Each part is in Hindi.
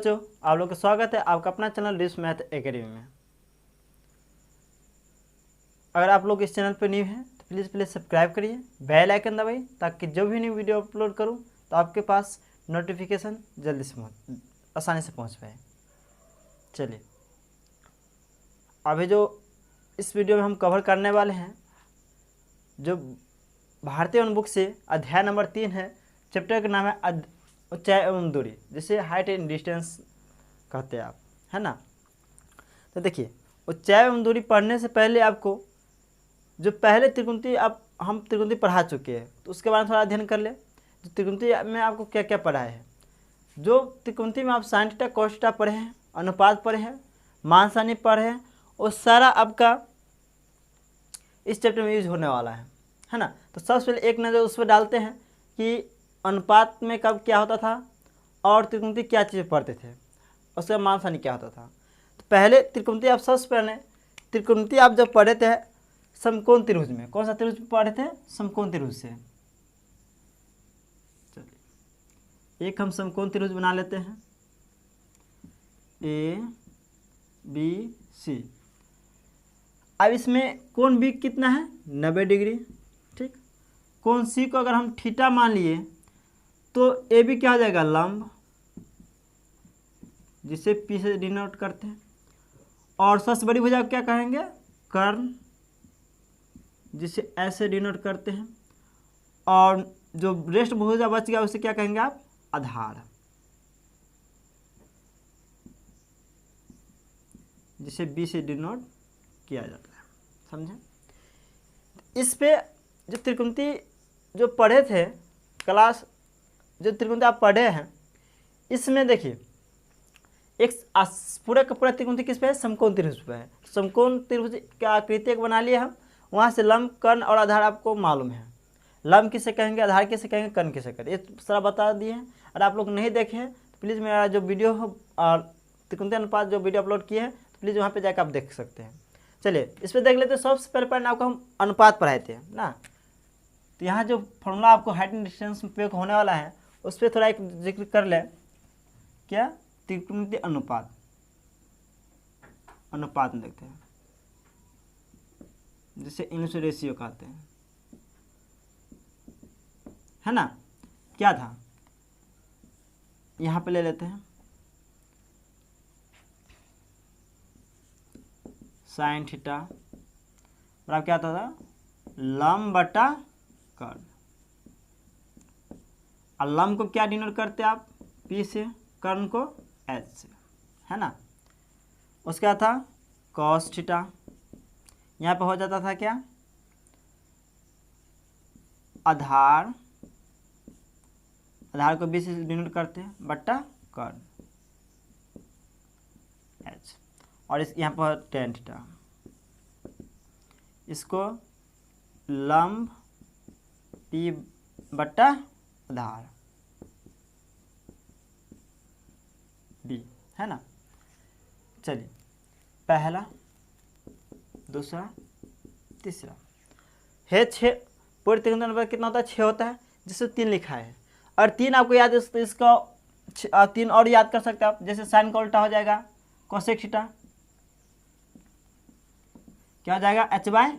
बच्चों, आप लोग का स्वागत है आपका अपना चैनल डिश मैथ एकेडमी में। अगर आप लोग इस चैनल पर न्यू हैं तो प्लीज़ सब्सक्राइब करिए, बेल आइकन दबाइए ताकि जो भी न्यू वीडियो अपलोड करूं तो आपके पास नोटिफिकेशन जल्दी से आसानी से पहुंच पाए। चलिए, अभी जो इस वीडियो में हम कवर करने वाले हैं, जो भारतीय बुक से अध्याय नंबर 3 है। चैप्टर का नाम है ऊंचाई एवं दूरी, जिसे हाइट एंड डिस्टेंस कहते हैं आप, है ना। तो देखिए, ऊंचाई एवं दूरी पढ़ने से पहले आपको जो पहले त्रिकोणमिति हम त्रिकोणमिति पढ़ा चुके हैं तो उसके बारे में थोड़ा अध्ययन कर ले। जो त्रिकोणमिति में आपको क्या क्या पढ़ा है, जो त्रिकोणमिति में आप साइन थीटा कॉस थीटा पढ़े हैं, अनुपात पढ़े हैं, मान सारणी पढ़े हैं, वो सारा आपका इस चैप्टर में यूज होने वाला है ना। तो सबसे पहले एक नज़र उस पर डालते हैं कि अनुपात में कब क्या होता था और त्रिकोणमिति क्या चीज़ें पढ़ते थे, उसका मान सारणी क्या होता था। तो पहले त्रिकोणमिति आप सबसे पहले त्रिकोणमिति आप जब पढ़े थे समकोण त्रिभुज में, कौन सा त्रिभुज पढ़े थे? समकोण त्रिभुज से। चलिए, एक हम समकोण त्रिभुज बना लेते हैं, ए बी सी। अब इसमें कोण बी कितना है? 90 डिग्री। ठीक, कोण सी को अगर हम थीटा मान लिए तो ए बी क्या हो जाएगा? लंब, जिसे पी से डिनोट करते हैं। और सबसे बड़ी भुजा क्या कहेंगे? कर्ण, जिसे ऐसे डिनोट करते हैं। और जो रेस्ट भुजा बच गया उसे क्या कहेंगे आप? आधार, जिसे बी से डिनोट किया जाता है। समझे? इस पे जो त्रिकोणमिति जो पढ़े थे क्लास, जो त्रिकोणमिति आप पढ़े हैं, इसमें देखिए एक पूरा का पूरा त्रिकोणमिति किस पे है? समकोण त्रिभुज पे है। समकोण त्रिभुज का आकृति एक बना लिया हम, वहाँ से लंब, कर्ण और आधार आपको मालूम है। लंब किसे कहेंगे, आधार किसे कहेंगे, कर्ण किसे कहेंगे, ये सारा बता दिए हैं। अगर आप लोग नहीं देखे हैं तो प्लीज़ मेरा जो वीडियो और त्रिकोणमिति अनुपात जो वीडियो अपलोड किए हैं तो प्लीज़ वहाँ पे जाकर आप देख सकते हैं। चलिए, इस पर देख लेते हैं। सबसे पहले आपको हम अनुपात पढ़ाए थे ना, तो यहाँ जो फॉर्मूला आपको हाइट एंड डिस्टेंस में उपयोग होने वाला है उस पर थोड़ा एक जिक्र कर ले। क्या? त्रिकोणमिति अनुपात। अनुपात में देखते हैं, जिसे इंग्लिश रेशियो कहते हैं, है ना। क्या था? यहाँ पे ले लेते हैं साइन थीटा बराबर क्या आता था? लंब बटा कर्ण। और लंब को क्या डिनोट करते हैं आप? पी से, कर्ण को एच से, है ना। उसका था कॉस थीटा, यहाँ पे हो जाता था क्या? आधार, आधार को बी से डिनोट करते हैं, बट्टा कर्ण एच। और इस यहाँ पर टेन थीटा, इसको लंब पी बट्टा आधार बी, है ना। चलिए, पहला, दूसरा, तीसरा है 6। पूरे त्रिकोणमिति अनुपात कितना होता है? 6 होता है, जिससे 3 लिखा है। और 3 आपको याद है तो इसका 3 और याद कर सकते हैं आप। जैसे साइन का उल्टा हो जाएगा कोसेक थीटा, क्या हो जाएगा? एच बाय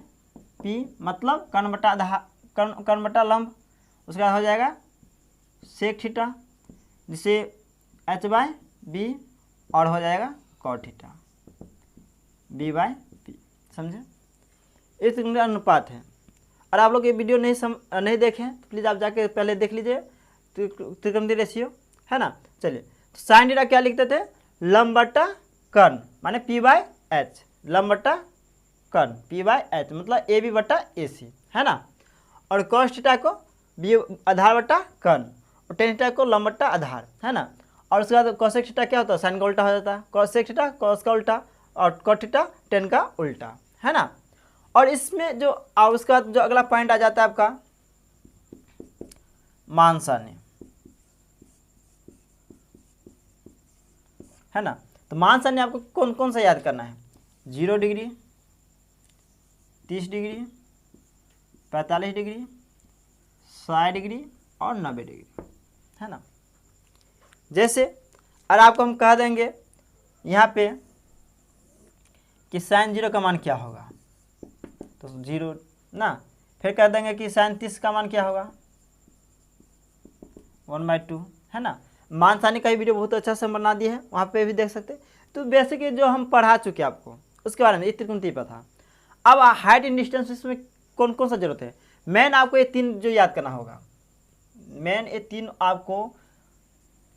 पी, मतलब कर्ण बटा आधार, कर्ण बटा लंब। उसके बाद हो जाएगा सेक थीटा, जिसे एच बाय बी, और हो जाएगा cot theta, B by P. समझे? इस त्रिकोणमिति अनुपात है। और आप लोग ये वीडियो नहीं देखें तो प्लीज़ आप जाके पहले देख लीजिए त्रिकोणमिति रेशियो, है ना। चलिए, तो साइन थीटा क्या लिखते थे? लंब बटा कर्ण, माने पी बाय एच, लंब बटा कर्ण पी बाय एच, मतलब ए बी बटा ए सी, है ना। और कॉस थीटा को बी आधार बटा कर्ण, और टेन थीटा को लंब बटा आधार, है ना। और उसके बाद कोसेक थीटा क्या होता है? साइन का उल्टा हो जाता है। कोसेक थीटा कॉस का उल्टा, और कॉट थीटा टेन का उल्टा, है ना। और इसमें जो उसका जो अगला पॉइंट आ जाता है आपका मान सारणी, है ना। तो मान सारणी आपको कौन कौन सा याद करना है? 0 डिग्री, 30 डिग्री, 45 डिग्री, 60 डिग्री और 90 डिग्री, है ना। जैसे और आपको हम कह देंगे यहाँ पे कि साइन 0 का मान क्या होगा, तो 0 ना। फिर कह देंगे कि साइन 30 का मान क्या होगा, 1/2, है ना। मान सानी का ही वीडियो बहुत अच्छा से बना दिया है, वहाँ पे भी देख सकते हैं। तो बेसिक जो हम पढ़ा चुके हैं आपको उसके बारे में, ये त्रिकोणमिति पर था। अब हाइट एंड डिस्टेंस इसमें कौन कौन सा जरूरत है, मेन आपको ये 3 जो याद करना होगा, मेन ये 3 आपको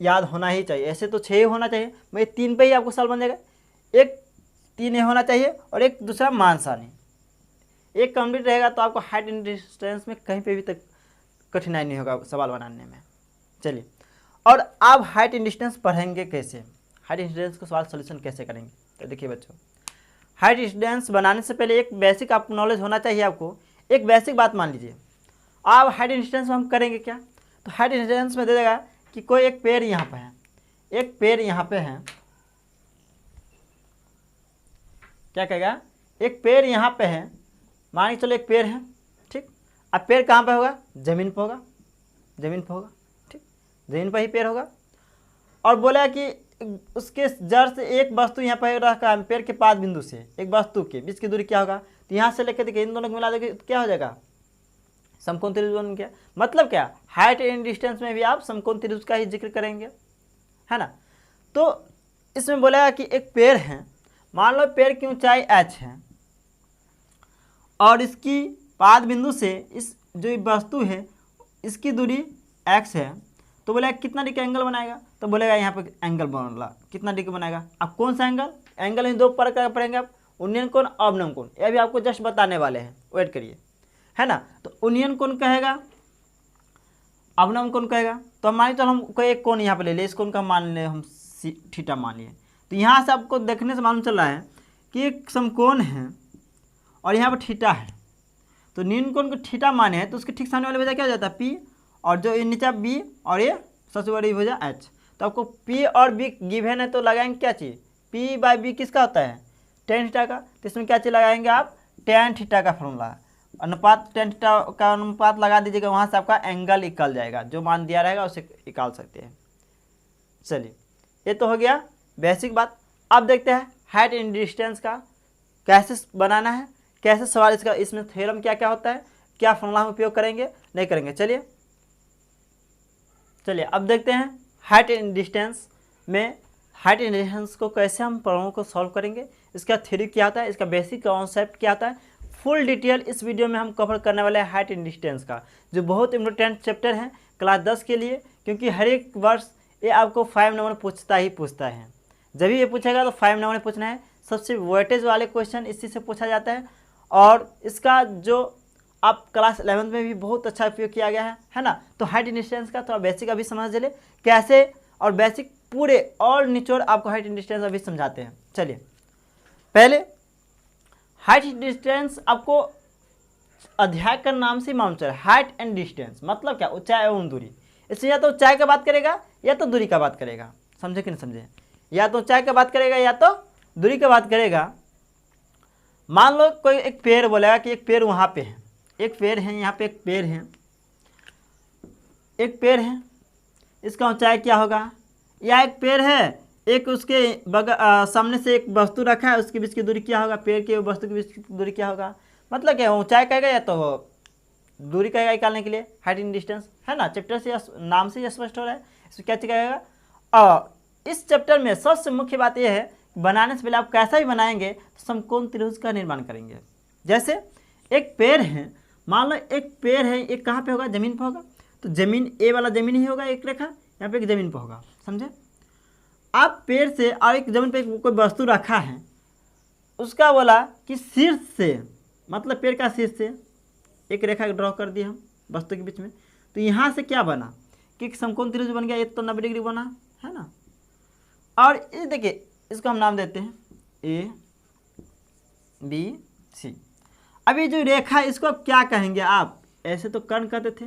याद होना ही चाहिए। ऐसे तो 6 होना चाहिए, मैं 3 पे ही आपको सवाल बन जाएगा। एक 3 ये होना चाहिए और एक दूसरा मान सानी, एक कंप्लीट रहेगा तो आपको हाइट एंड डिस्टेंस में कहीं पे भी तक कठिनाई नहीं होगा सवाल बनाने में। चलिए, और आप हाइट एंड डिस्टेंस पढ़ेंगे कैसे, हाइट एंड डिस्टेंस का सवाल सोल्यूशन कैसे करेंगे। तो देखिए बच्चों, हाइट डिस्टेंस बनाने से पहले एक बेसिक आपको नॉलेज होना चाहिए। आपको एक बेसिक बात मान लीजिए, आप हाइट एंड डिस्टेंस में हम करेंगे क्या, तो हाइट एंड डिस्टेंस में दे देगा कि कोई एक पेड़ यहाँ पे है, एक पेड़ यहाँ पे है, क्या कहेगा, एक पेड़ यहाँ पे है, मान के चलो एक पेड़ है, ठीक। अब पेड़ कहाँ पे होगा, जमीन पे होगा, जमीन पे होगा, ठीक, जमीन पर ही पेड़ होगा। और बोला कि उसके जड़ से एक वस्तु यहाँ पर रखा है, पेड़ के पाद बिंदु से एक वस्तु के बीच की दूरी क्या होगा, तो यहाँ से लेकर देखिए इन दोनों को मिला देंगे तो क्या हो जाएगा, समकोण त्रिभुज बन गया। मतलब क्या, हाइट एंड डिस्टेंस में भी आप समकोण त्रिभुज का ही जिक्र करेंगे, है ना। तो इसमें बोलेगा कि एक पेड़ है, मान लो पेड़ की ऊंचाई h है और इसकी पाद बिंदु से इस जो वस्तु है इसकी दूरी x है, तो बोलेगा कितना डिग्री एंगल बनाएगा, तो बोलेगा यहाँ पे एंगल बना, कितना डिग्री बनाएगा। अब कौन सा एंगल, एंगल में 2 प्रकार पढ़ेंगे आप, उन्नयन कोण, अवनमन कोण, ये भी आपको जस्ट बताने वाले हैं, वेट करिए, है ना। तो उन्नयन कोण कहेगा, अवनमन कोण कहेगा। तो हम मान चलो हम कोई एक कोण यहाँ पे ले ले, इस कोण का मान ले हम थीटा मान लिए। तो यहाँ से आपको देखने से मालूम चल रहा है कि एक समकोण है और यहाँ पर थीटा है, तो न्यून कोण को थीटा माने है तो उसके ठीक सामने वाले वजह क्या हो जाता है पी, और जो ये नीचे बी और ये सबसे बड़ी वजह एच। तो आपको पी और बी गिवन है तो लगाएंगे क्या चीज़, पी बाई बी किसका होता है, टेन थीटा का। तो इसमें क्या चीज़ लगाएंगे आप, टेन थीटा का फॉर्मूला, अनुपात टेन थीटा का अनुपात लगा दीजिएगा, वहाँ से आपका एंगल निकल जाएगा, जो मान दिया रहेगा उसे निकाल सकते हैं। चलिए, ये तो हो गया बेसिक बात। अब देखते हैं हाइट एंड डिस्टेंस का कैसे बनाना है, कैसे सवाल इसका, इसमें थ्योरम क्या क्या होता है, क्या फॉर्मूला हम उपयोग करेंगे नहीं करेंगे। चलिए अब देखते हैं हाइट एंड डिस्टेंस में, हाइट एंड डिस्टेंस को कैसे हम प्रॉब्लम को सॉल्व करेंगे, इसका थ्योरी क्या होता है, इसका बेसिक कॉन्सेप्ट क्या होता है, फुल डिटेल इस वीडियो में हम कवर करने वाले हैं हाइट एंड डिस्टेंस का, जो बहुत इंपॉर्टेंट चैप्टर है क्लास 10 के लिए, क्योंकि हर एक वर्ष ये आपको 5 नंबर पूछता है। जब भी ये पूछेगा तो 5 नंबर पूछना है, सबसे वेटेज वाले क्वेश्चन इसी से पूछा जाता है। और इसका जो आप क्लास 11 में भी बहुत अच्छा उपयोग किया गया है ना। तो हाइट एंड डिस्टेंस का थोड़ा बेसिक अभी समझ ले कैसे, और बेसिक पूरे और निचोड़ आपको हाइट एंड डिस्टेंस अभी समझाते हैं। चलिए, पहले हाइट एंड डिस्टेंस आपको अध्याय का नाम से मालूम चला, हाइट एंड डिस्टेंस मतलब क्या, ऊंचाई एवं दूरी। इसमें या तो ऊंचाई का बात करेगा या तो दूरी का बात करेगा, समझे कि नहीं समझे, या तो ऊंचाई का बात करेगा या तो दूरी का बात करेगा। मान लो कोई एक पेड़ बोलेगा कि एक पेड़ वहाँ पे है, एक पेड़ है यहाँ पे, एक पेड़ है, एक पेड़ है, इसका ऊंचाई क्या होगा, या एक पेड़ है, एक उसके सामने से एक वस्तु रखा है, उसके बीच की दूरी क्या होगा, पेड़ के वस्तु के बीच की दूरी क्या होगा। मतलब क्या ऊंचाई कहेगा या तो दूरी कहेगा निकालने के लिए, हाइट एंड डिस्टेंस, है ना। चैप्टर से नाम से ही स्पष्ट हो रहा है, इसमें क्या कहेगा। और इस चैप्टर में सबसे मुख्य बात यह है, बनाने से पहले आप कैसा भी बनाएंगे तो समकोण त्रिभुज का निर्माण करेंगे। जैसे एक पेड़ है, मान लो एक पेड़ है, एक कहाँ पे होगा, जमीन पे होगा, तो जमीन ए वाला जमीन ही होगा, एक रेखा यहाँ पे एक जमीन पे होगा, समझे। आप पेड़ से और एक जमीन पे कोई वस्तु रखा है, उसका बोला कि शीर्ष से, मतलब पेड़ का शीर्ष से एक रेखा ड्रॉ कर दिया हम वस्तु के बीच में, तो यहाँ से क्या बना कि समकोण त्रिभुज बन गया, ये तो 90 डिग्री बना, है ना। और ये देखिए, इसको हम नाम देते हैं ए बी सी। अभी जो रेखा, इसको अब क्या कहेंगे आप, ऐसे तो कर्ण कहते थे,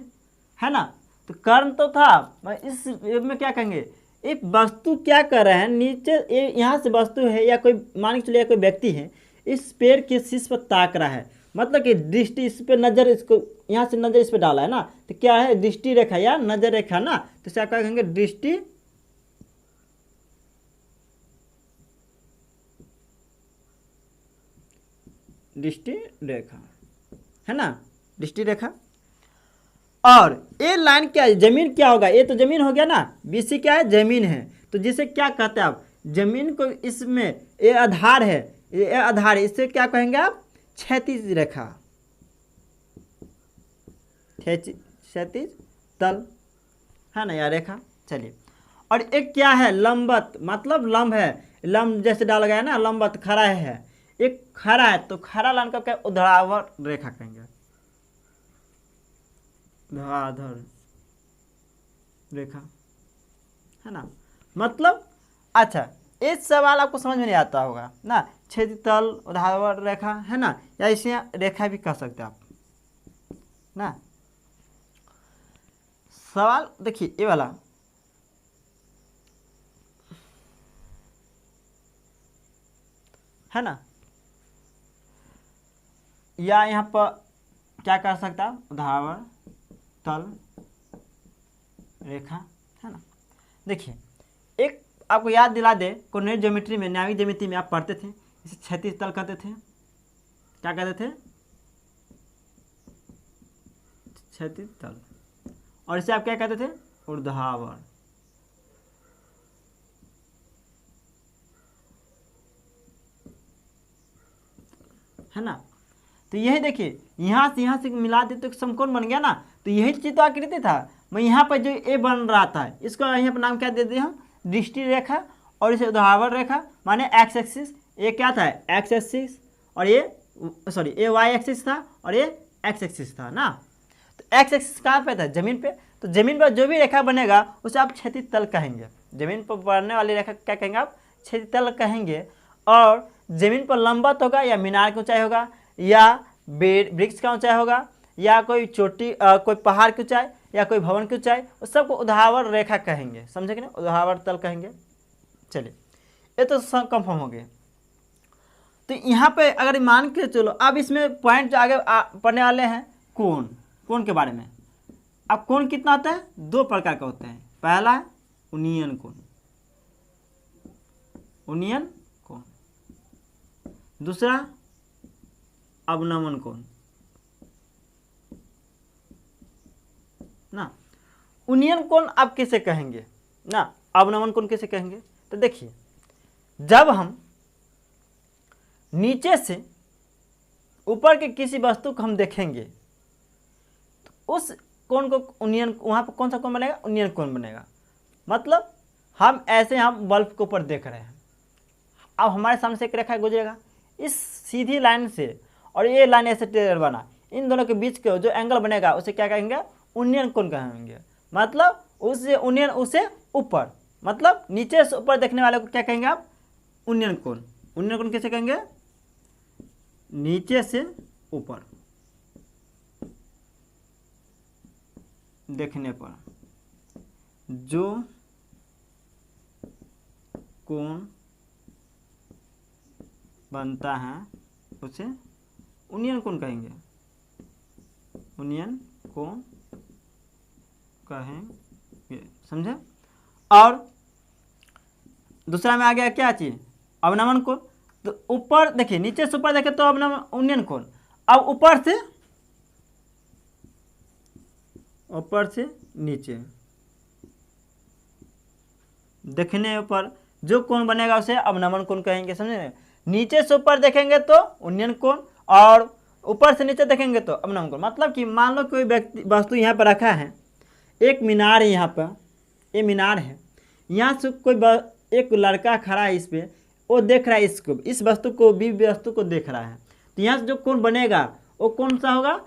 है ना, तो कर्ण तो था, इस में क्या कहेंगे, एक वस्तु क्या कर रहे हैं, नीचे यहाँ से वस्तु है या कोई मान के चलिए कोई व्यक्ति है, इस पेड़ के शीर्ष पर ताक रहा है, मतलब कि दृष्टि इस पर नजर, इसको यहाँ से नजर इस पर डाला है ना, तो क्या है दृष्टि रेखा या नजर रेखा ना, तो क्या कहेंगे दृष्टि दृष्टि रेखा, है ना, दृष्टि रेखा। और ये लाइन क्या है, जमीन क्या होगा, ये तो जमीन हो गया ना, BC क्या है, जमीन है। तो जिसे क्या कहते हैं आप, जमीन को इसमें ये आधार है, ये आधार है, इससे क्या कहेंगे आप, क्षैतिज रेखा, क्षैतिज तल, है ना, यह रेखा। चलिए, और एक क्या है, लंबवत, मतलब लंब है, लंब जैसे डाला गया है ना, लंबवत खड़ा है, एक खड़ा है, तो खड़ा लाइन का क्या, ऊर्ध्वाधर रेखा कहेंगे, ऊर्ध्वाधर रेखा, है ना। मतलब अच्छा, इस सवाल आपको समझ में नहीं आता होगा ना, क्षैतिज तल, ऊर्ध्वाधर रेखा, है ना, या इसे रेखा भी कह सकते हैं आप ना। सवाल देखिए ये वाला, है ना, या यहाँ पर क्या कर सकता है, ऊर्ध्वाधर तल रेखा, है ना। देखिए एक आपको याद दिला दे, कोऑर्डिनेट ज्योमेट्री में, न्यायिक ज्योमेट्री में आप पढ़ते थे, इसे क्षैतिज तल कहते थे, क्या कहते थे, क्षैतिज तल, और इसे आप क्या कहते थे, ऊर्ध्वाधर, है ना। तो यही देखिए, यहाँ से मिला दे तो समकोण बन गया ना, तो यही चीज तो आकृति था। मैं यहाँ पर जो ए बन रहा था, इसको यहाँ पर नाम क्या दे दिए हम, दृष्टि रेखा, और इसे ऊर्ध्वाधर रेखा, माने एक्स एक्सिस, ये क्या था, एक्स एक्सिस, और ये सॉरी ये वाई एक्सिस था, और ये एक्स एक्सिस था ना। तो एक्स एक्सिस कहाँ पे था, जमीन पे, तो जमीन पर जो भी रेखा बनेगा उसे आप क्षैतिज तल कहेंगे, जमीन पर बढ़ने वाली रेखा क्या कहेंगे आप, क्षैतिज तल कहेंगे। और जमीन पर लंबवत होगा, या मीनार की ऊंचाई होगा, या वृक्ष का ऊंचाई होगा, या कोई चोटी कोई पहाड़ की ऊंचाई, या कोई भवन की ऊंचाई, उस सबको ऊर्ध्वाधर रेखा कहेंगे, समझे कि नहीं, ऊर्ध्वाधर तल कहेंगे। चलिए ये तो कंफर्म हो गया। तो यहाँ पे अगर मान के चलो, अब इसमें पॉइंट जो आगे पढ़ने वाले हैं, कोण, कोण के बारे में। अब कोण कितना होता है, दो प्रकार का होता है, पहला है उन्नयन कोण, उन्नयन कोण, दूसरा अवनमन कोण ना। उन्नयन कोण आप किसे कहेंगे ना, अवनमन कोण किसे कहेंगे, तो देखिए जब हम नीचे से ऊपर के किसी वस्तु को हम देखेंगे तो उस कोण को उन्नयन, वहाँ पर कौन सा कोण बनेगा, उन्नयन कोण बनेगा। मतलब हम ऐसे हम बल्ब के ऊपर देख रहे हैं, अब हमारे सामने से एक रेखा गुजरेगा इस सीधी लाइन से, और ये लाइन ऐसे टेढ़ा बना, इन दोनों के बीच का जो एंगल बनेगा उसे क्या कहेंगे, उन्नयन कोण कहेंगे। मतलब उससे उन्नयन, उसे ऊपर, मतलब नीचे से ऊपर देखने वाले को क्या कहेंगे आप, उन्नयन कोण। उन्नयन कोण कैसे कहेंगे, नीचे से ऊपर देखने पर जो कोण बनता है उसे उन्नयन कोण कहेंगे, उन्नयन कोण कहेंगे, समझे। और दूसरा में आ गया क्या चीज, अवनमन कोण। तो ऊपर देखिए, नीचे से ऊपर देखे तो अवनमन, उन्नयन कोण। अब ऊपर से नीचे देखने पर जो कोण बनेगा उसे अवनमन कोण कहेंगे, समझे। नीचे से ऊपर देखेंगे तो उन्नयन कोण, और ऊपर से नीचे देखेंगे तो अवनमन कोण। मतलब कि मान लो कोई व्यक्ति वस्तु यहाँ पर रखा है, एक मीनार है, यहाँ पर ये मीनार है, यहाँ से कोई एक लड़का खड़ा है, इस पर वो देख रहा है इसको, इस वस्तु को भी वस्तु को देख रहा है, तो यहाँ से जो कोण बनेगा वो कौन सा होगा,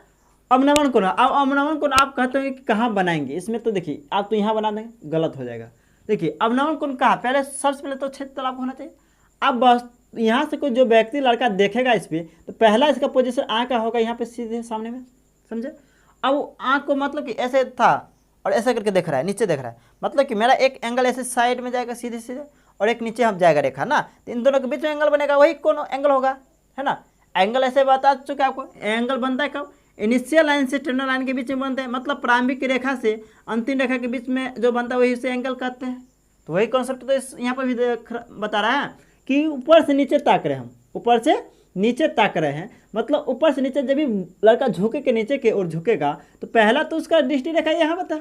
अवनमन कोण। अब अवनमन कोण आप कहते हो कि कहाँ बनाएंगे, इसमें तो देखिए आप तो यहाँ बना देंगे, गलत हो जाएगा। देखिए अवनमन कोण कहाँ, पहले सबसे पहले तो क्षेत्र तल आपको होना चाहिए। अब बस यहाँ से कोई जो व्यक्ति लड़का देखेगा इस पर, तो पहला इसका पोजीशन आँख का होगा, यहाँ पे सीधे सामने में, समझे। अब आँख को मतलब कि ऐसे था और ऐसे करके देख रहा है, नीचे देख रहा है, मतलब कि मेरा एक एंगल ऐसे साइड में जाएगा सीधे सीधे, और एक नीचे हम जाएगा रेखा ना, तो इन दोनों के बीच में एंगल बनेगा, वही कौन एंगल होगा, है ना। एंगल ऐसे बता चुके आपको, एंगल बनता है कब, इनिशियल लाइन से टर्मिनल लाइन के बीच में बनता है, मतलब प्रारंभिक रेखा से अंतिम रेखा के बीच में जो बनता है वही उसे एंगल कहते हैं। तो वही कॉन्सेप्ट तो यहाँ पर भी बता रहा है कि ऊपर से नीचे ताक रहे हम, ऊपर से नीचे ताक रहे हैं, मतलब ऊपर से नीचे जब भी लड़का झुके के नीचे के ओर झुकेगा तो पहला तो उसका दृष्टि रेखा यहाँ बता,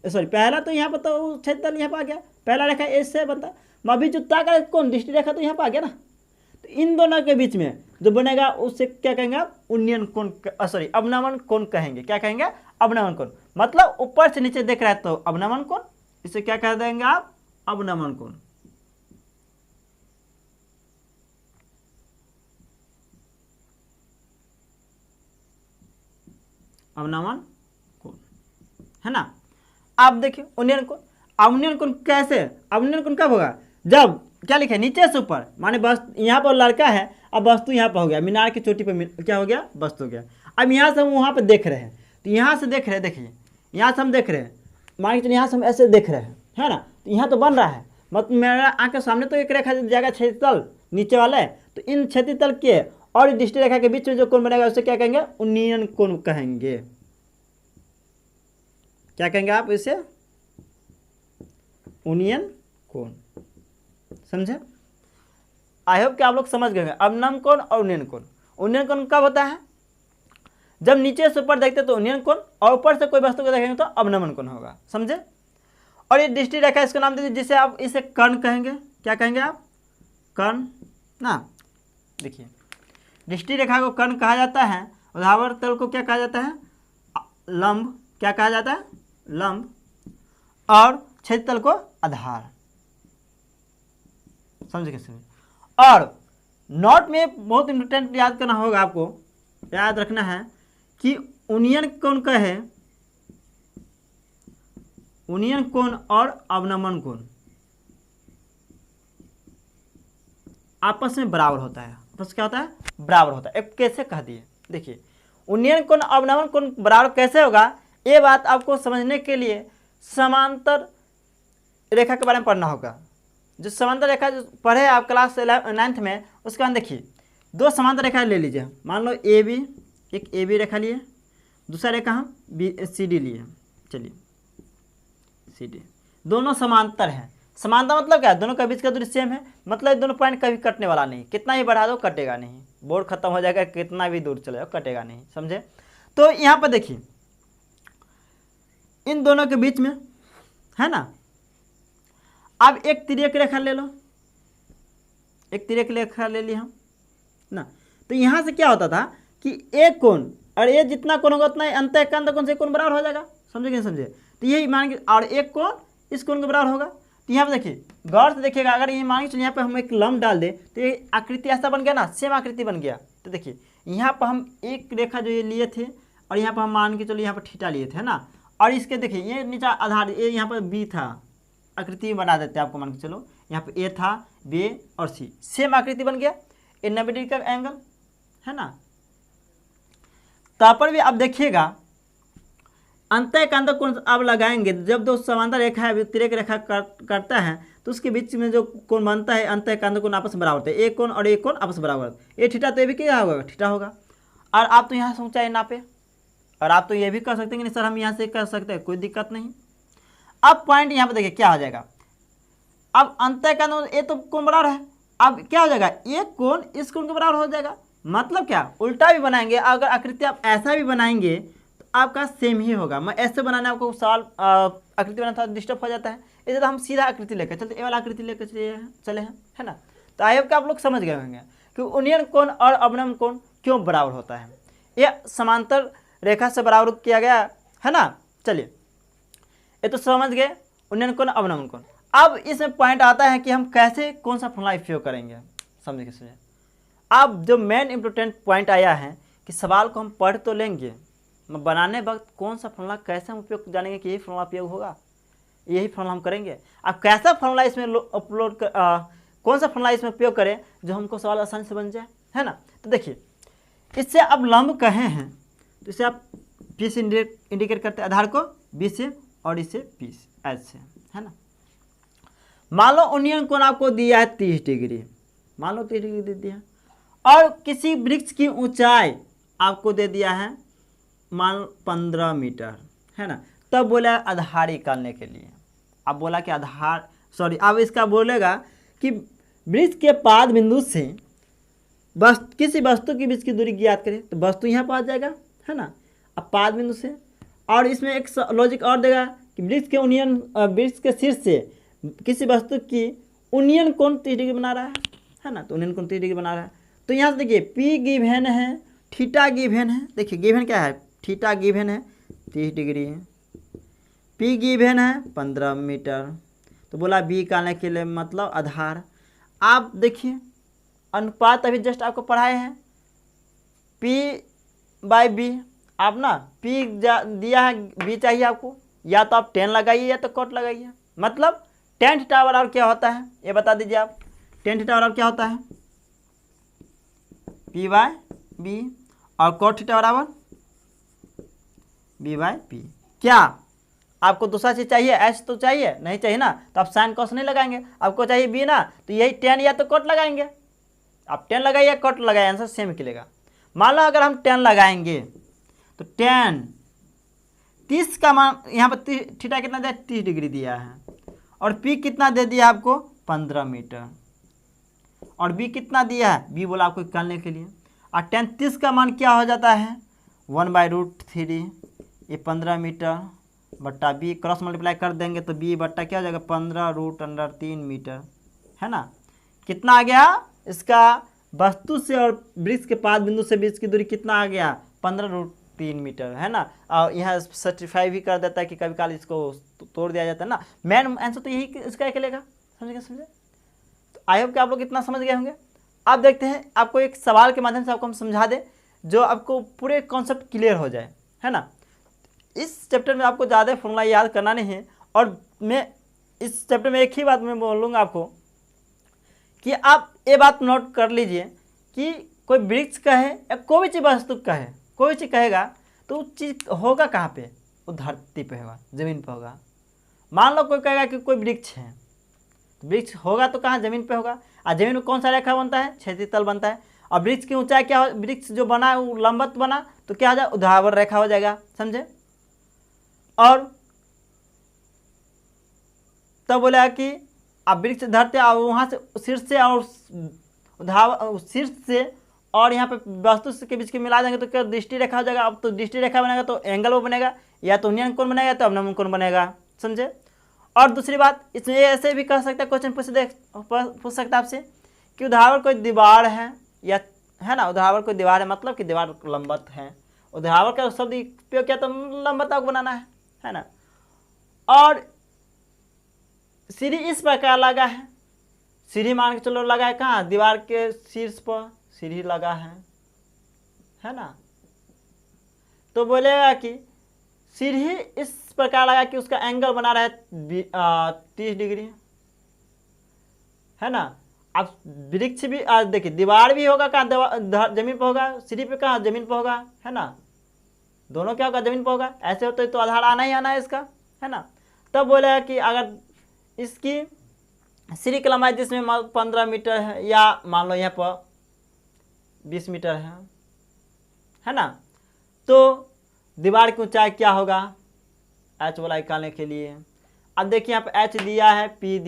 सॉरी पहला तो यहाँ पर तो छेद तल यहाँ पर आ गया, पहला रेखा ऐसे बनता। अभी जो ताक रहा है कौन, दृष्टि रेखा तो यहाँ पर आ गया ना। तो इन दोनों के बीच में जो बनेगा उससे क्या कहेंगे आप, उन्नयन कोण, सॉरी अवनमन कोण कहेंगे। क्या कहेंगे, अवनमन कोण। मतलब ऊपर से नीचे देख रहा है तो अवनमन कोण, इसे क्या कह देंगे आप, अवनमन कोण। अवनमन कोण है ना। आप देखिए उन्नयन कोण, अवनयन कोण कैसे, अवनयन कोण कब होगा, जब क्या लिखे नीचे से ऊपर, माने बस यहाँ पर लड़का है, अब वस्तु यहाँ पर हो गया, मीनार की चोटी पर क्या हो गया, वस्तु हो गया। अब यहाँ से हम वहाँ पर देख रहे हैं, तो यहाँ से देख रहे हैं, देखिए यहाँ से हम देख रहे हैं, मान के यहाँ से हम ऐसे देख रहे हैं, है ना। तो यहाँ तो बन रहा है, मतलब मेरा आँख के सामने तो एक रेखा जाएगा क्षैतिज तल नीचे वाला है, तो इन क्षैतिज तल के और दृष्टि रेखा के बीच में जो कोण बनेगा उसे क्या कहेंगे, उन्नयन कोण कहेंगे। क्या कहेंगे आप इसे, उन्नयन कोण। समझे, आई होप कि आप लोग समझ गए होंगे। अवनमन कोण और उन्नयन कोण। उन्नयन कोण कब होता है, जब नीचे से ऊपर देखते तो उन्नयन कोण, और ऊपर से कोई वस्तु को देखेंगे तो अवनमन कोण होगा। समझे। और ये दृष्टि रेखा इसका नाम दीजिए, जिसे आप इसे कर्ण कहेंगे। क्या कहेंगे आप, कर्ण ना। देखिए दृष्टि रेखा को कर्ण कहा जाता है, ऊर्ध्वाधर तल को क्या कहा जाता है, लंब। क्या कहा जाता है, लंब। और क्षैतिज तल को आधार। समझ कैसे। और नोट में बहुत इंपॉर्टेंट याद करना होगा, आपको याद रखना है कि उन्नयन कोण का है, उन्नयन कोण और अवनमन कोण आपस में बराबर होता है। आपस क्या होता है, बराबर होता है। एक कैसे कह दिए, देखिए उन्नयन कोण अवनमन कोण बराबर कैसे होगा, ये बात आपको समझने के लिए समांतर रेखा के बारे में पढ़ना होगा। जो समांतर रेखा जो पढ़े आप क्लास 9th में, उसके बाद देखिए दो समांतर रेखा ले लीजिए। मान लो ए बी, एक ए बी रेखा लिए, दूसरा रेखा हम बी सी डी लिए। चलिए सी डी, दोनों समांतर हैं। समांतर मतलब क्या है, दोनों के बीच का दूरी सेम है, मतलब दोनों पॉइंट कभी कटने वाला नहीं। कितना ही बढ़ा दो कटेगा नहीं, बोर्ड खत्म हो जाएगा, कितना भी दूर चले जाओ कटेगा नहीं। समझे। तो यहाँ पर देखिए इन दोनों के बीच में है ना, अब एक तिर्यक रेखा ले लो, एक तिर्यक रेखा ले ली हम ना। तो यहाँ से क्या होता था कि एक कोण और ये जितना कोण होगा उतना अंतः कंध कोण से कोण बराबर हो जाएगा। समझे कि नहीं समझे। तो यही मान के, और एक कोण इस कोण के बराबर होगा। तो यहाँ पे देखिए गौर से देखिएगा, अगर ये मान के चलिए यहाँ पे हम एक लंब डाल दें तो ये आकृति ऐसा बन गया ना, सेम आकृति बन गया। तो देखिए यहाँ पर हम एक रेखा जो ये लिए थे, और यहाँ पर हम मान के चलिए यहाँ पर थीटा लिए थे ना, और इसके देखिए ये नीचा आधार, ये यहाँ पर बी था, आकृति बना देते हैं आपको, मान के चलो यहाँ पे ए था, बी और सी, सेम आकृति बन गया। ये 90 डिग्री का एंगल है ना। यहाँ पर भी आप देखिएगा अंतः कांत कोण आप लगाएंगे, जब दो समांतर रेखा है तिर्यक रेखा करता है तो उसके बीच में जो कोण बनता है अंतः कांत कोण आपस में बराबर होता है। एक कोण और एक कोण आपस में बराबर, ये थीटा तो ये भी क्या होगा, थीटा होगा। और आप तो यहाँ से ऊंचाई नापे, और आप तो ये भी कर सकते हैं कि नहीं सर हम यहाँ से कर सकते हैं, कोई दिक्कत नहीं। अब पॉइंट यहाँ पे देखिए क्या हो जाएगा, अब अंतः कांत ये तो कोण बराबर है, अब क्या हो जाएगा, एक कोण इस कोण के बराबर हो जाएगा। मतलब क्या, उल्टा भी बनाएंगे, अगर आकृति आप ऐसा भी बनाएंगे तो आपका सेम ही होगा। मैं ऐसे बनाने आपको सवाल आकृति बनाना थोड़ा डिस्टर्ब हो जाता है, इसलिए तो हम सीधा आकृति लेकर चलते, ये वाला आकृति लेकर चले हैं, है ना। तो आई होप कि आप लोग समझ गए होंगे कि उन्नयन कोण और अवनमन कोण क्यों बराबर होता है। यह समांतर रेखा से बराबर किया गया है ना। चलिए ये तो समझ गए उन्नयन कोण अवनमन कोण। अब इसमें पॉइंट आता है कि हम कैसे कौन सा फॉर्मूला उपयोग करेंगे। समझे कैसे। अब जो मेन इम्पोर्टेंट पॉइंट आया है कि सवाल को हम पढ़ तो लेंगे, बनाने वक्त कौन सा फॉर्मूला कैसे हम उपयोग जानेंगे कि यही फॉर्मूला उपयोग होगा, यही फॉर्मूला हम करेंगे। अब कैसा फॉर्मूला इसमें अपलोड कौन सा फॉर्मूला इसमें उपयोग करें जो हमको सवाल आसानी से बन जाए, है ना। तो देखिए इससे अब लंब कहे हैं तो इसे आप पी से इंडिकेट करते हैं, आधार को बी से और इसे पी से, ऐसे, है ना। मान लो उन्नयन कोण आपको दिया है 30 डिग्री, मान लो 30 डिग्री दे दिया, और किसी वृक्ष की ऊंचाई आपको दे दिया है मान 15 मीटर, है ना। तब बोला आधार निकालने के लिए, अब बोला कि आधार, सॉरी अब इसका बोलेगा कि वृक्ष के पाद बिंदु से किसी वस्तु के बीच की दूरी ज्ञात करें, तो वस्तु यहाँ पर आ जाएगा, है ना। अब पाद बिंदु से, और इसमें एक लॉजिक और देगा कि वृक्ष के शीर्ष से किसी वस्तु की यूनियन कोण 30 डिग्री बना रहा है ना। तो यूनियन कोण 30 डिग्री बना रहा है। तो यहाँ से देखिए पी गिवन है, थीटा गिवन है। देखिए गिवन क्या है, थीटा गिवन है 30 डिग्री है, पी गिवन है 15 मीटर। तो बोला बी निकालने के लिए मतलब आधार। आप देखिए अनुपात अभी जस्ट आपको पढ़ाए हैं, P/B। आप ना P दिया है, B चाहिए आपको, या तो आप 10 लगाइए या तो कॉट लगाइए। मतलब tan थीटा बराबर क्या होता है ये बता दीजिए आप। tan थीटा बराबर क्या होता है, P/B, और कॉट थीटा बराबर B/P। क्या आपको दूसरा चीज़ चाहिए, एच तो चाहिए नहीं चाहिए ना, तो आप साइन कॉस नहीं लगाएंगे। आपको चाहिए बी ना, तो यही tan या तो कॉट लगाएंगे। आप 10 लगाइए कॉट लगाइए, आंसर सेम निकलेगा। मान लो अगर हम 10 लगाएंगे तो tan 30 का मान यहाँ पर थीटा कितना दिया, 30 डिग्री दिया है, और P कितना दे दिया आपको 15 मीटर, और B कितना दिया है, B बोला आपको निकालने के लिए। और tan 30 का मान क्या हो जाता है 1/√3, ये 15 मीटर बट्टा B, क्रॉस मल्टीप्लाई कर देंगे तो B बट्टा क्या हो जाएगा 15√3 मीटर, है ना। कितना आ गया, इसका वस्तु से और वृक्ष के पाद बिंदु से बीच की दूरी कितना आ गया 15√3 मीटर, है ना। और यहाँ सर्टिफाई भी कर देता है कि कभी काल इसको तोड़ दिया जाता है ना। मेन आंसर तो यही इसका निकलेगा, समझे। तो आई होप कि आप लोग इतना समझ गए होंगे। आप देखते हैं आपको एक सवाल के माध्यम से आपको हम समझा दें जो आपको पूरे कॉन्सेप्ट क्लियर हो जाए, है ना। इस चैप्टर में आपको ज़्यादा फॉर्मूला याद करना नहीं है, और मैं इस चैप्टर में एक ही बात मैं बोलूँगा आपको कि आप ये बात नोट कर लीजिए कि कोई वृक्ष का है या कोई भी चीज़ वस्तु का है, कोई चीज़ कहेगा तो वो चीज़ होगा कहाँ पे, वो धरती पे होगा, ज़मीन पे होगा। मान लो कोई कहेगा कि कोई वृक्ष है, तो वृक्ष होगा तो कहाँ, ज़मीन पे होगा। और ज़मीन में कौन सा रेखा बनता है, क्षैतिज तल बनता है। और वृक्ष की ऊंचाई क्या हो, वृक्ष जो बना है वो लंबवत बना तो क्या हो जाए, ऊर्ध्वाधर रेखा हो जाएगा, समझे। और तब बोला कि आप वृक्ष धरते और वहाँ से शीर्ष से और शीर्ष से और यहाँ पे वस्तु के बीच के मिला देंगे तो क्या दृष्टि रेखा हो जाएगा। अब तो दृष्टि रेखा बनेगा तो एंगल वो बनेगा, या तो यूनियन कोण बनेगा या तो अवनमन कोण बनेगा, समझे। और दूसरी बात इसमें ऐसे भी कह सकते हैं, क्वेश्चन पूछ सकता है आपसे कि ऊर्ध्वाधर कोई दीवार है, या है ना, ऊर्ध्वाधर कोई दीवार है मतलब कि दीवार लंबवत है। ऊर्ध्वाधर का शब्द उपयोग किया तो लंबवत को बनाना है ना। और सीढ़ी इस प्रकार लगा है, सीढ़ी मान के चलो लगा है कहाँ, दीवार के शीर्ष पर सीढ़ी लगा है ना। तो बोलेगा कि सीढ़ी इस प्रकार लगा कि उसका एंगल बना रहा है 30 डिग्री, है ना। अब वृक्ष भी देखिए दीवार भी होगा कहाँ, जमीन पर होगा, सीढ़ी पे कहाँ, जमीन पर होगा, है ना। दोनों क्या होगा, जमीन पर होगा। ऐसे होते तो आधार आना ही आना है इसका, है ना। तब बोलेगा कि अगर इसकी सीढ़ी की लंबाई जिसमें 15 मीटर है, या मान लो यहाँ पर 20 मीटर है ना, तो दीवार की ऊंचाई क्या होगा, एच वाला निकालने के लिए। अब देखिए यहाँ पे एच दिया है, पी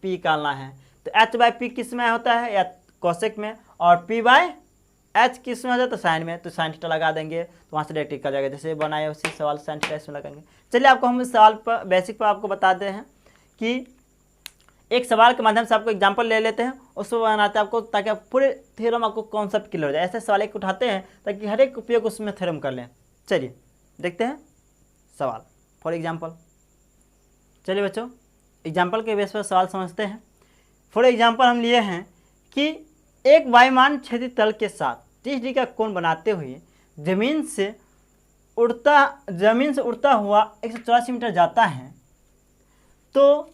निकालना है, तो H/P किस में होता है, या कोसेक में, और P/H किस में हो जाता है, साइन में। तो साइन थीटा लगा देंगे तो वहाँ से डायरेक्ट निकल जाएगा, जैसे बनाए उसी सवाल साइन थीटा इसमें लगाएंगे। चलिए आपको हम इस सवाल पर बेसिक पर आपको बताते हैं कि एक सवाल के माध्यम से आपको एग्जांपल ले लेते हैं, उसको बनाते हैं आपको, ताकि आप पूरे थ्योरम आपको कॉन्सेप्ट क्लियर हो जाए। ऐसे सवाल एक उठाते हैं ताकि हर एक उपयोग उसमें थ्योरम कर लें। चलिए देखते हैं सवाल फॉर एग्जांपल। चलिए बच्चों एग्जांपल के बेस पर सवाल समझते हैं। फॉर एग्जांपल हम लिए हैं कि एक वायुमान क्षैतिज तल के साथ 30 डिग्री का कोण बनाते हुए जमीन से उड़ता हुआ 184 मीटर जाता है, तो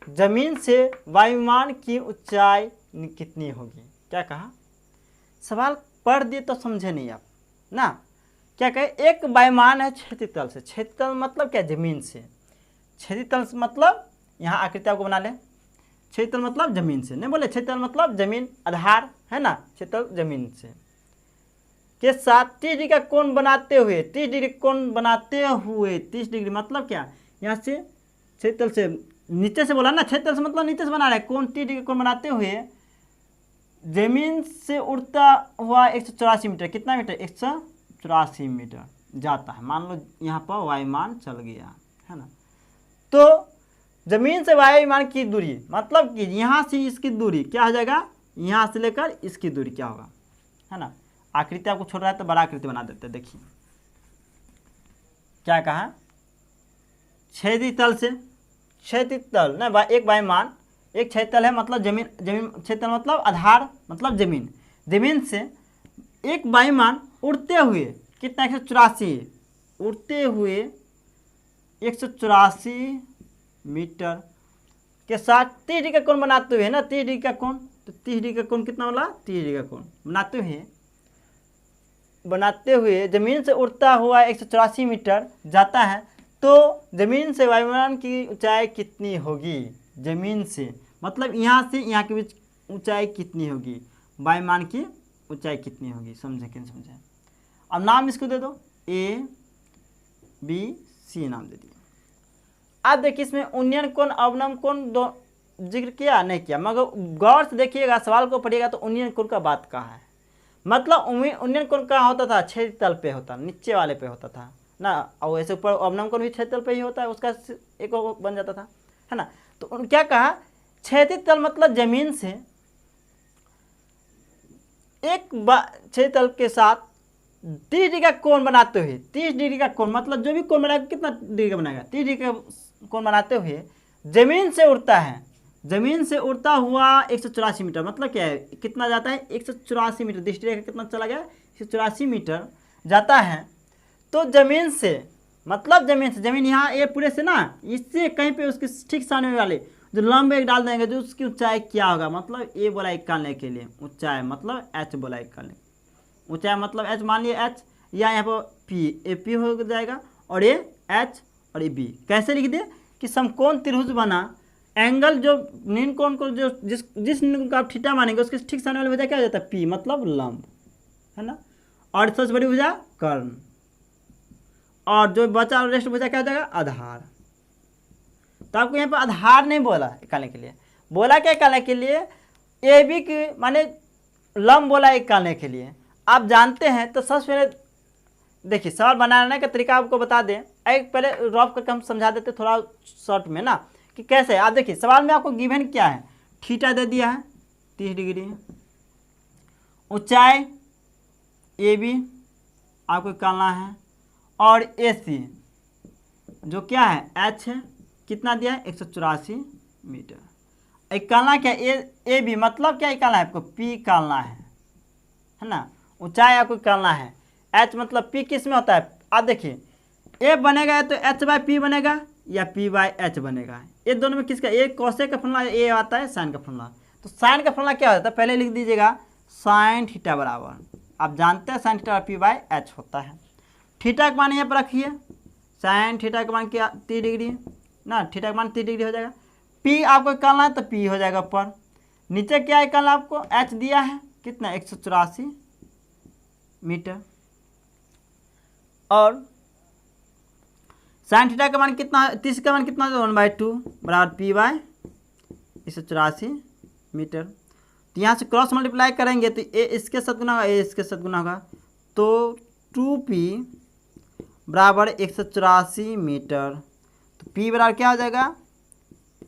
जमीन से वायुमान की ऊंचाई कितनी होगी। क्या कहा, सवाल पढ़ दिए तो समझे नहीं आप ना। क्या कहे, एक वायुमान है क्षैतिज तल से, क्षैतिज तल मतलब क्या, जमीन से। क्षैतिज तल मतलब यहाँ आकृति आपको बना ले, क्षैतिज तल मतलब जमीन से, नहीं बोले क्षैतिज तल मतलब जमीन आधार, है ना। क्षैतिज तल जमीन से के साथ 30 डिग्री का कोण बनाते हुए, 30 डिग्री कोण बनाते हुए, 30 डिग्री मतलब क्या, यहाँ से क्षैतिज तल से नीचे से बोला ना, क्षैतिज तल से मतलब नीचे से बना रहा है कोण, 30 डिग्री कोण बनाते हुए जमीन से उड़ता हुआ 184 मीटर, कितना मीटर, 184 मीटर जाता है। मान लो यहाँ पर वायुमान चल गया है ना। तो जमीन से वायुमान की दूरी मतलब कि यहाँ से इसकी दूरी क्या हो जाएगा, यहाँ से लेकर इसकी दूरी क्या होगा, है ना। आकृति आपको छोड़ रहा है तो बड़ा आकृति बना देते हैं। देखिए क्या कहा, छेदी तल से, छेदी तल ना, एक वायुमान एक छेद तल है, मतलब जमीन, जमीन छेद तल मतलब आधार मतलब जमीन, जमीन से एक वायुमान उड़ते हुए कितना 184 उड़ते हुए 184 मीटर के साथ 30 डिग्री का कोण बनाते हुए, है ना, 30 डिग्री का कोण, तो 30 डिग्री का कोण कितना बोला, 30 डिग्री का कोण बनाते हुए जमीन से उड़ता हुआ 184 मीटर जाता है। तो जमीन से वायुमान की ऊंचाई कितनी होगी, जमीन से मतलब यहाँ से यहाँ के बीच ऊंचाई कितनी होगी, वायुमान की ऊंचाई कितनी होगी, समझे कि नहीं समझे। अब नाम इसको दे दो, ए बी सी नाम दे दिया। अब देखिए इसमें उन्नयन कोण अवनमन कोण दो जिक्र किया नहीं किया, मगर गौर से देखिएगा, सवाल को पढ़िएगा तो उन्नयन कोण का बात कहा है। मतलब उन्नयन कोण कहाँ होता था, छेद तल पे होता, नीचे वाले पे होता था ना, और ऐसे ऊपर अवनमन कोण भी छेद तल पे ही होता है, उसका एक बन जाता था, है ना। तो क्या कहा, छेदित तल मतलब जमीन से एक छेद तल के साथ 30 डिग्री का कोण बनाते हुए, 30 डिग्री का कोण मतलब जो भी कोण बनाएगा कितना डिग्री का बनाएगा, 30 डिग्री का कोण बनाते हुए जमीन से उड़ता है, जमीन से उड़ता हुआ 184 मीटर, मतलब क्या है, कितना जाता है 184 मीटर, दृष्टि रेखा कितना चला गया 184 मीटर जाता है। तो जमीन से मतलब जमीन से, जमीन यहाँ ये पूरे से ना, इससे कहीं पे उसके ठीक सामने वाले जो लंब एक डाल देंगे, जो उसकी ऊंचाई क्या होगा, मतलब ए बोला निकालने के लिए ऊंचाई मतलब एच बोला निकालने, ऊंचाई मतलब एच मान लिया एच, या यहाँ पर पी, ए पी हो जाएगा और ये एच और ये बी। कैसे लिख दे कि समकोण त्रिभुज बना, एंगल जो नीन कोण को जो जिस नीन को आप थीटा मानेंगे उसके ठीक सामने वाली भुजा क्या हो जाता है, पी मतलब लंब, है ना, और सबसे बड़ी भुजा कर्ण, और जो बचा रेस्ट भुजा क्या हो जाएगा, आधार। तो आपको यहाँ पर आधार नहीं बोला निकालने के लिए, बोला क्या निकालने के लिए, ए बी की माने लंब बोला निकालने के लिए। आप जानते हैं तो सबसे पहले देखिए सवाल बनाने का तरीका आपको बता दें, एक पहले रफ करके हम समझा देते थोड़ा शॉर्ट में ना, कि कैसे। आप देखिए सवाल में आपको गिवन क्या है, थीटा दे दिया है 30 डिग्री, ऊंचाई ए बी आपको निकालना है, और ए सी जो क्या है एच है, कितना दिया है 184 मीटर। निकालना क्या, ए बी मतलब क्या निकालना है आपको, पी निकालना है ना, ऊंचाई आपको निकालना है, एच मतलब पी किस में होता है। आप देखिए ए बनेगा तो एच बाय पी बनेगा या पी बाय एच बनेगा, ये दोनों में किसका, ए कोसेक का फॉर्मूला, ए आता है साइन का फॉर्मूला। तो साइन का फॉर्मूला क्या होता है, पहले लिख दीजिएगा साइन थीटा बराबर, आप जानते हैं sine theta P by H होता है। थीटा का मान यहाँ पर रखिए, साइन थीटा का मान क्या 30 डिग्री ना, थीटा का मान 30 डिग्री हो जाएगा। पी आपको निकालना है तो पी हो जाएगा ऊपर, नीचे क्या निकालना आपको, एच दिया है कितना 184 मीटर, और साइन थीटा का मान कितना, 30 का मान कितना 1/2 बराबर पी बाय 184 मीटर। तो यहाँ से क्रॉस मल्टीप्लाई करेंगे तो ए इसके साथ गुना होगा, ए इसके साथ गुना होगा, तो 2p बराबर 184 मीटर। तो p बराबर क्या हो जाएगा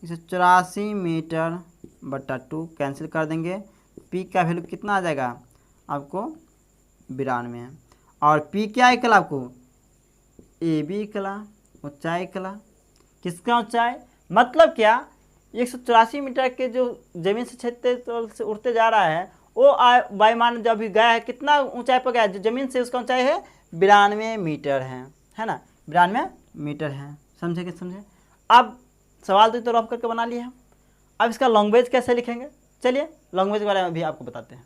184 मीटर बटा 2, कैंसिल कर देंगे, p का वैल्यू कितना आ जाएगा आपको 92, और p क्या निकला आपको ए बी निकला, ऊंचाई निकला, किसका ऊंचाई मतलब क्या 184 मीटर के जो जमीन से छेद से उड़ते जा रहा है, वो वायुमान जब भी गया है कितना ऊंचाई पर गया, जो जमीन से उसका ऊंचाई है 92 मीटर है ना, 92 मीटर है, समझे कि समझे। अब सवाल तो रफ करके बना लिया, अब इसका लैंग्वेज कैसे लिखेंगे, चलिए लैंग्वेज के बारे में भी आपको बताते हैं।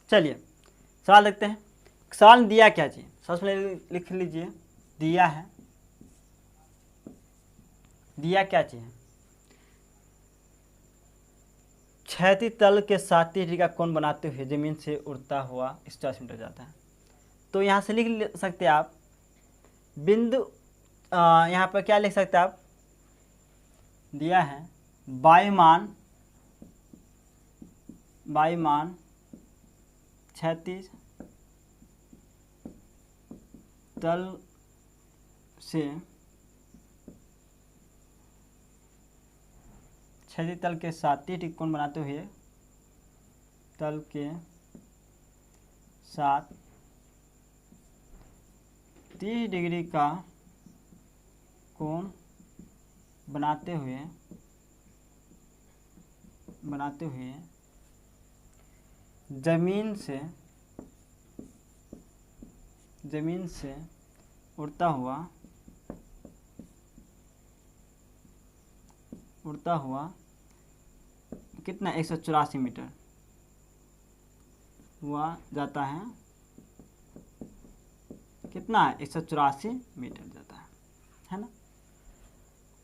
चलिए सवाल देखते हैं, सवाल दिया क्या चाहिए, सबसे पहले लिख लीजिए दिया है, दिया क्या चीज़ है, क्षैतिज तल के साथ 30 डिग्री का कोण बनाते हुए जमीन से उड़ता हुआ 140 मीटर जाता है। तो यहाँ से लिख सकते हैं आप बिंदु, यहाँ पर क्या लिख सकते हैं आप, दिया है वायुमान क्षैतिज तल से क्षैतिज तल के साथ 30 डिग्री कोण बनाते हुए तल के साथ 30 डिग्री का कोण बनाते हुए जमीन से उड़ता हुआ कितना 184 मीटर हुआ जाता है, कितना 184 मीटर जाता है ना।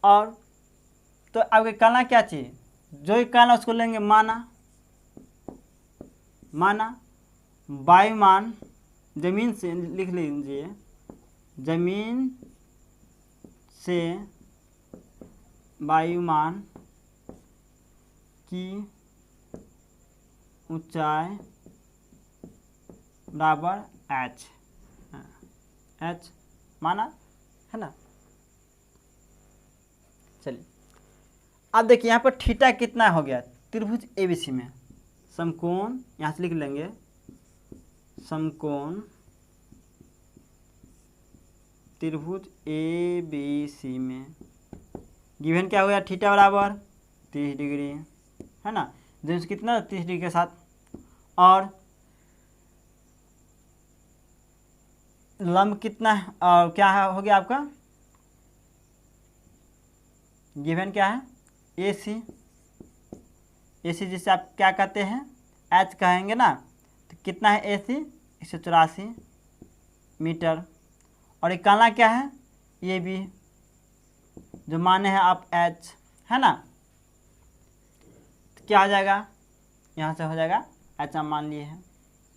और तो अब निकालना क्या चाहिए, जो निकालना उसको लेंगे माना वायुमान, जमीन से लिख लीजिए, जमीन से वायुमान की ऊंचाई बराबर h माना है ना। चलिए अब देखिए यहाँ पर थीटा कितना हो गया, त्रिभुज एबीसी में समकोण, यहाँ से लिख लेंगे समकोण त्रिभुज एबीसी में गिवन क्या हो गया, थीटा बराबर 30 डिग्री है ना, जिसमें कितना 30 डिग्री के साथ, और लंब कितना है, और क्या है हो गया आपका गिवन क्या है AC जिसे आप क्या कहते हैं H कहेंगे ना, तो कितना है AC 184 मीटर, और निकालना क्या है AB जो माने हैं आप H है ना, तो क्या हो जाएगा, यहाँ से हो जाएगा H आप मान लिए हैं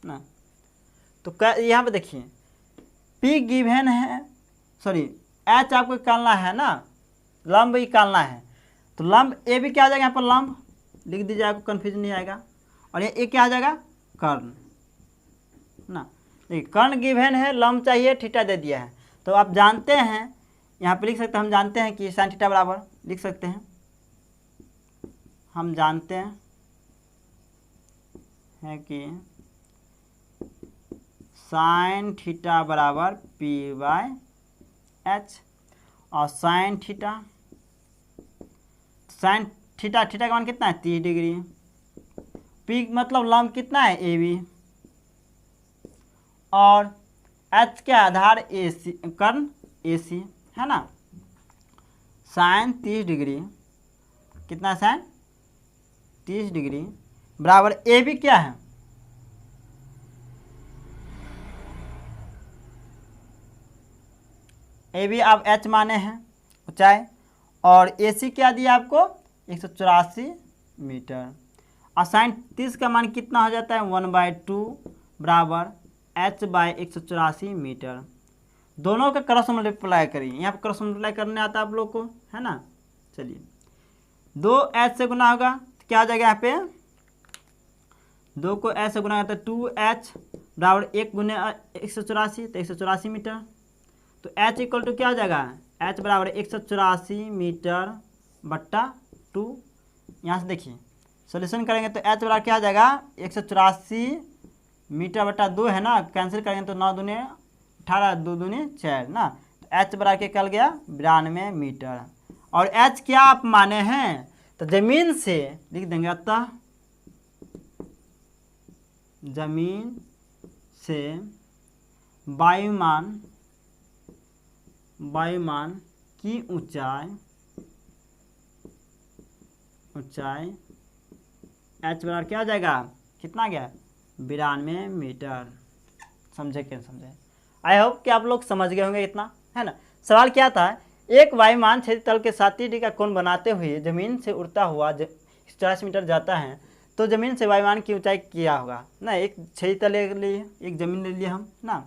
ना। तो यहाँ पे देखिए P गिवन है, सॉरी H आपको निकालना है ना, लंब निकालना है, तो लंब ए भी क्या आ जाएगा, यहाँ पर लंब लिख दीजिए, आपको कन्फ्यूजन नहीं आएगा, और ये क्या आ जाएगा कर्ण ना। देखिए कर्ण गिवन है, लंब चाहिए, थीटा दे दिया है, तो आप जानते हैं यहाँ पे लिख सकते हैं, हम जानते हैं कि साइन थीटा बराबर लिख सकते हैं, हम जानते हैं कि साइन थीटा बराबर P/H, और साइन थीटा का मान कितना है 30 डिग्री, P मतलब लंब कितना है AB, और H के आधार AC कर्ण AC है ना, साइन 30 डिग्री, कितना साइन 30 डिग्री बराबर AB क्या है, AB आप H माने हैं ऊंचाई, और AC क्या दिया आपको 184 मीटर, और साइन 30 का मान कितना हो जाता है 1/2 बराबर H/184 मीटर। दोनों का क्रॉस मल्टीप्लाई करिए, यहाँ पर क्रॉस मल्टीप्लाई करने आता है आप लोग को है ना। चलिए 2H से गुना होगा तो क्या आ जाएगा, यहाँ पे 2 को H से गुना करता है 2H बराबर 1 गुने 184, तो 184 मीटर, तो H इक्वल टू क्या हो जाएगा, H बराबर 184 मीटर बट्टा 2। यहाँ से देखिए सोल्यूशन करेंगे तो H बराबर क्या आ जाएगा 184 मीटर बट्टा 2 है ना, कैंसिल करेंगे तो 9 दूने 18, 2 दूने 4 ना, तो H बराबर क्या निकल गया 92 मीटर, और H क्या आप माने हैं, तो जमीन से लिख देंगे, अतः जमीन से वायुमान की ऊंचाई H बराबर क्या हो जाएगा, कितना गया 92 मीटर। समझे क्या समझे, आई होप कि आप लोग समझ गए होंगे इतना है ना। सवाल क्या था, एक वायुमान क्षेत्र तल के साथ 30 डिग्री का कोण बनाते हुए जमीन से उड़ता हुआ 40 मीटर जाता है, तो जमीन से वायुमान की ऊंचाई क्या होगा ना। एक क्षेत्र तल ले लिए, एक जमीन ले लिया हम ना,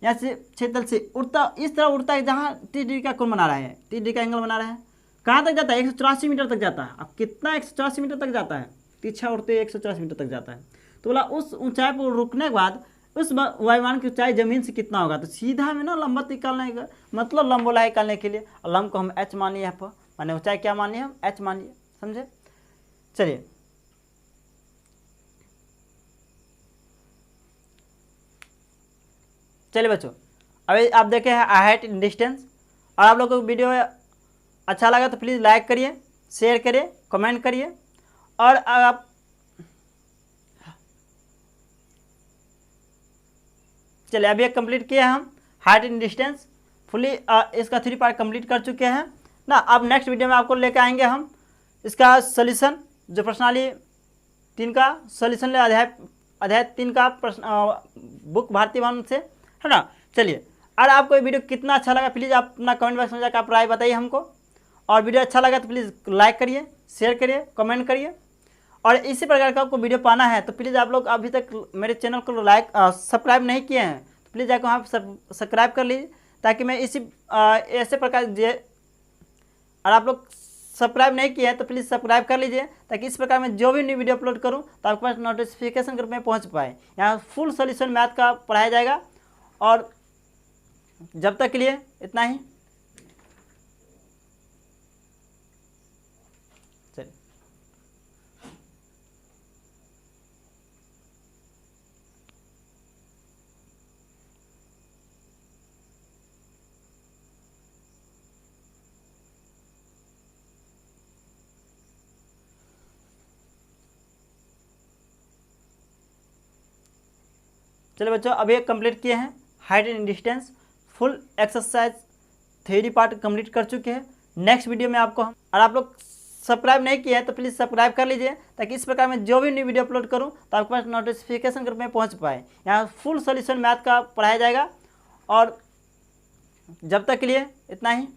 यहाँ से क्षेत्र तल से उड़ता, इस तरह उड़ता है जहाँ 30 डिग्री का कोण बना रहा है, 30 डिग्री का एंगल बना रहा है। कहाँ तक जाता है? 184 मीटर तक जाता है। अब कितना 184 मीटर तक जाता है? तिरछा उड़ते 184 मीटर तक जाता है। तो बोला उस ऊंचाई पर रुकने के बाद उस वायुमान की ऊंचाई जमीन से कितना होगा। तो सीधा में ना लंबवत निकालने का मतलब लंबगोला निकालने के लिए लंब को हम h मान लिए, यहाँ पर माने ऊंचाई क्या मान लिए हम? h मान लिए, समझे। चलिए बच्चों, अभी आप देखे हैं हाइट इन डिस्टेंस। और आप लोगों को वीडियो अच्छा लगा तो प्लीज़ लाइक करिए, शेयर करिए, कमेंट करिए। और आप चलिए अभी एक कंप्लीट किए हम हाइट इन डिस्टेंस फुली, इसका 3 पार्ट कंप्लीट कर चुके हैं ना। अब नेक्स्ट वीडियो में आपको लेकर आएंगे हम इसका सोल्यूशन, जो प्रश्नावली 3 का सोल्यूशन ले, अध्याय 3 का प्रश्न बुक भारती भवन से, है ना। चलिए, और आपको ये वीडियो कितना अच्छा लगा प्लीज़ आप अपना कमेंट बॉक्स में जाकर आप राय बताइए हमको। और वीडियो अच्छा लगा तो प्लीज़ लाइक करिए, शेयर करिए, कमेंट करिए। और इसी प्रकार का आपको वीडियो पाना है तो प्लीज़ आप लोग अभी तक मेरे चैनल को सब्सक्राइब नहीं किए हैं तो प्लीज़ जाकर वहाँ पर सब्सक्राइब कर लीजिए, ताकि मैं इसी ऐसे प्रकार और आप लोग सब्सक्राइब नहीं किए हैं तो प्लीज़ सब्सक्राइब कर लीजिए, ताकि इस प्रकार मैं जो भी न्यू वीडियो अपलोड करूं तो आपके पास नोटिफिकेशन ग्रुप में पहुंच पाए। यहाँ फुल सोल्यूशन मैथ का पढ़ाया जाएगा। और जब तक के लिए इतना ही। चलिए, चलिए बच्चों, अभी कंप्लीट किए हैं height and distance full exercise, theory part complete कर चुके हैं। नेक्स्ट वीडियो में आपको और आप लोग सब्सक्राइब नहीं किए हैं तो प्लीज़ सब्सक्राइब कर लीजिए, ताकि इस प्रकार मैं जो भी न्यू वीडियो अपलोड करूं तो आपके पास नोटिफिकेशन ग्रुप में पहुंच पाए। यहाँ फुल सोल्यूशन मैथ का पढ़ाया जाएगा। और जब तक के लिए इतना ही।